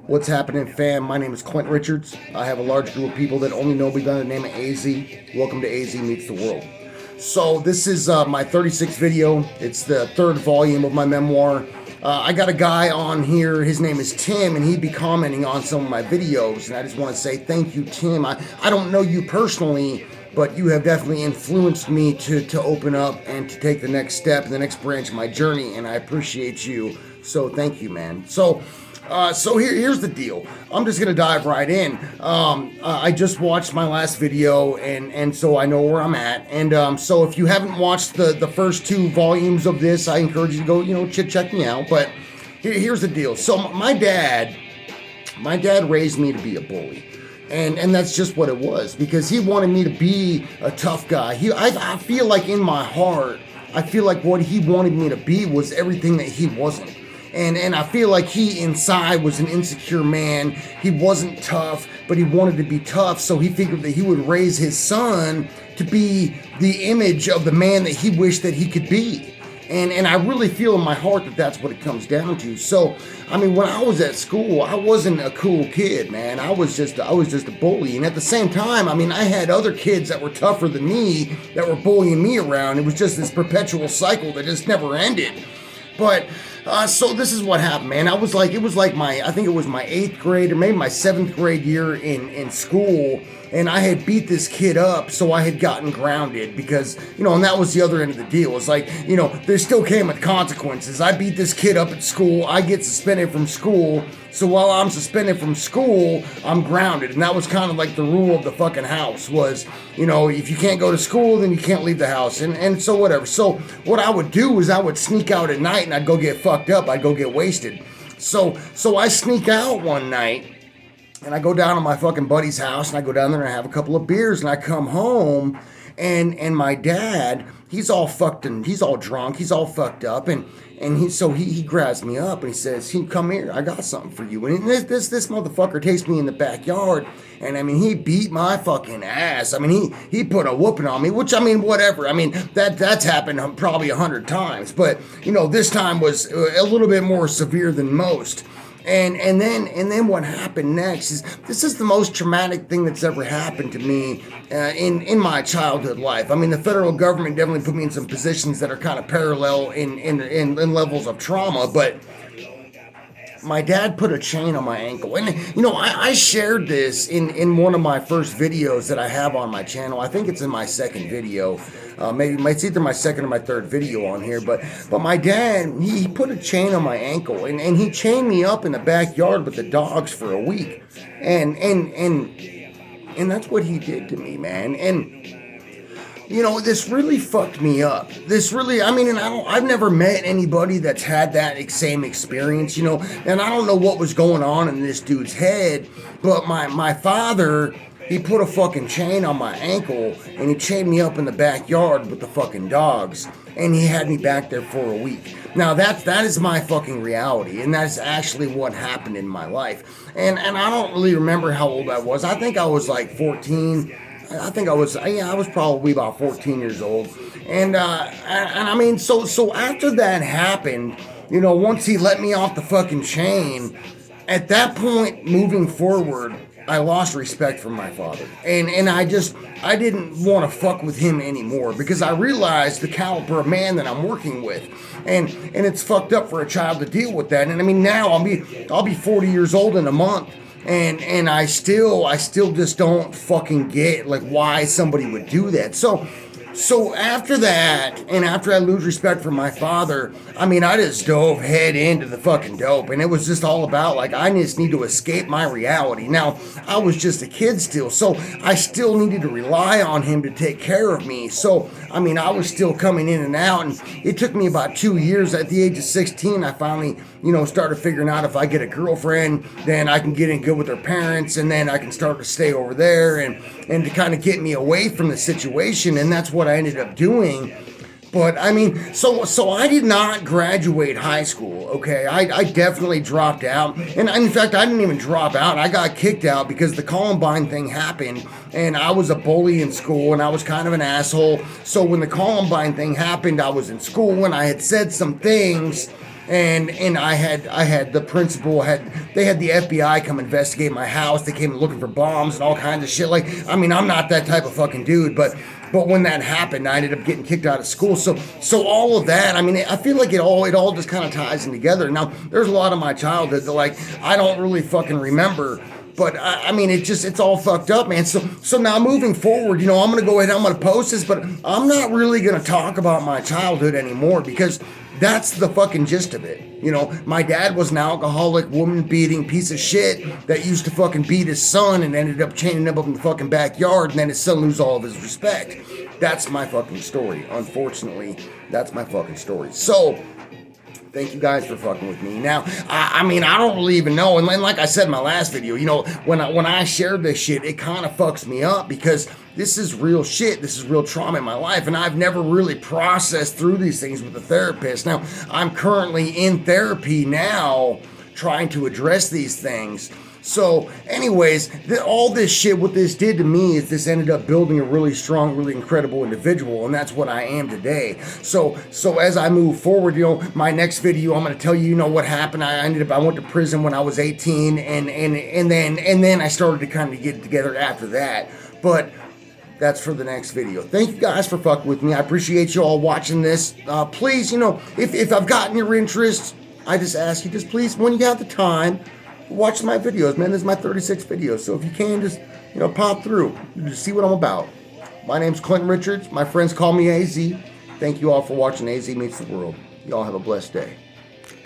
What's happening, fam? My name is Clint Richards. I have a large group of people that only know me by the name of AZ. Welcome to AZ Meets the World. So this is my 36th video. It's the third volume of my memoir. I got a guy on here. His name is Tim, and he'd be commenting on some of my videos. And I just want to say thank you, Tim. I don't know you personally, but you have definitely influenced me to open up and to take the next step, the next branch of my journey. And I appreciate you. So thank you, man. So here's the deal. I'm just gonna dive right in. I just watched my last video, and so I know where I'm at. And so if you haven't watched the first two volumes of this, I encourage you to go, check me out. But here's the deal. So my dad raised me to be a bully. And that's just what it was, because he wanted me to be a tough guy. I feel like in my heart, I feel like what he wanted me to be was everything that he wasn't. And I feel like he inside was an insecure man. He wasn't tough, but he wanted to be tough. So he figured that he would raise his son to be the image of the man that he wished that he could be. And I really feel in my heart that that's what it comes down to. So, I mean, when I was at school, I wasn't a cool kid, man. I was just a bully. And at the same time, I mean, I had other kids that were tougher than me that were bullying me around. It was just this perpetual cycle that just never ended. But so this is what happened, man. I think it was my 8th grade or maybe my 7th grade year in school, and I had beat this kid up, so I had gotten grounded because, and that was the other end of the deal. It's like, there still came with consequences. I beat this kid up at school, I get suspended from school, so while I'm suspended from school, I'm grounded. And that was kind of like the rule of the fucking house was, if you can't go to school, then you can't leave the house. And so whatever. So what I would do is I would sneak out at night and I'd go get fucked up. I'd go get wasted. So I sneak out one night and I go down to my fucking buddy's house and I go down there and I have a couple of beers and I come home and my dad, he's all fucked and he's all drunk, he's all fucked up, and he grabs me up and he says, come here, I got something for you. And this motherfucker takes me in the backyard, and I mean, he beat my fucking ass. I mean, he put a whooping on me, which, I mean, whatever. I mean, that's happened probably 100 times, but this time was a little bit more severe than most. And then what happened next is this is the most traumatic thing that's ever happened to me in my childhood life. I mean, the federal government definitely put me in some positions that are kind of parallel in levels of trauma, but my dad put a chain on my ankle. And, I shared this in one of my first videos that I have on my channel. I think it's in my second video. Maybe it's either my second or my third video on here. But my dad, he put a chain on my ankle. And he chained me up in the backyard with the dogs for a week. And that's what he did to me, man. And this really fucked me up. And I've never met anybody that's had that same experience, and I don't know what was going on in this dude's head, but my father, he put a fucking chain on my ankle, and he chained me up in the backyard with the fucking dogs, and he had me back there for a week. Now, that is my fucking reality, and that's actually what happened in my life. And I don't really remember how old I was. I think I was like 14. I was probably about 14 years old. And I mean, so after that happened, once he let me off the fucking chain, at that point, moving forward, I lost respect for my father. And I didn't want to fuck with him anymore because I realized the caliber of man that I'm working with. And it's fucked up for a child to deal with that. And I mean, now I'll be 40 years old in a month. And I still just don't fucking get like why somebody would do that. So after that, and after I lose respect for my father, I mean, I just dove head into the fucking dope, and it was just all about like I just need to escape my reality. Now, I was just a kid still, so I still needed to rely on him to take care of me. So I mean, I was still coming in and out, and it took me about 2 years. At the age of 16, I finally, started figuring out if I get a girlfriend, then I can get in good with her parents, and then I can start to stay over there and to kind of get me away from the situation, and that's what I ended up doing. But I mean, so I did not graduate high school, okay? I definitely dropped out. And in fact, I didn't even drop out. I got kicked out because the Columbine thing happened, and I was a bully in school, and I was kind of an asshole. So when the Columbine thing happened, I was in school, and I had said some things and I had the principal they had the FBI come investigate my house. They came looking for bombs and all kinds of shit. Like, I mean, I'm not that type of fucking dude, but when that happened, I ended up getting kicked out of school. So all of that, I mean, I feel like it all just kind of ties in together. Now, there's a lot of my childhood that, like, I don't really fucking remember. But I mean, it's all fucked up, man. So now moving forward, you know, I'm gonna go ahead, I'm gonna post this, but I'm not really gonna talk about my childhood anymore, because that's the fucking gist of it. You know, my dad was an alcoholic, woman-beating piece of shit that used to fucking beat his son and ended up chaining him up in the fucking backyard, and then his son lose all of his respect. That's my fucking story. Unfortunately, that's my fucking story. So, thank you guys for fucking with me. Now, I mean, I don't really even know. And like I said in my last video, you know, when I shared this shit, it kind of fucks me up, because this is real shit. This is real trauma in my life, and I've never really processed through these things with a therapist. Now, I'm currently in therapy now, trying to address these things. So, anyways, all this shit, what this did to me is this ended up building a really strong, really incredible individual, and that's what I am today. So as I move forward, you know, my next video, I'm going to tell you, you know, what happened. I went to prison when I was 18, and then I started to kind of get it together after that. But that's for the next video. Thank you guys for fucking with me. I appreciate you all watching this. Please, you know, if I've gotten your interest, I just ask you, just please, when you have the time, watch my videos, man. This is my 36 videos. So if you can, just, you know, pop through. Just see what I'm about. My name's Clinton Richards. My friends call me AZ. Thank you all for watching AZ Meets the World. Y'all have a blessed day.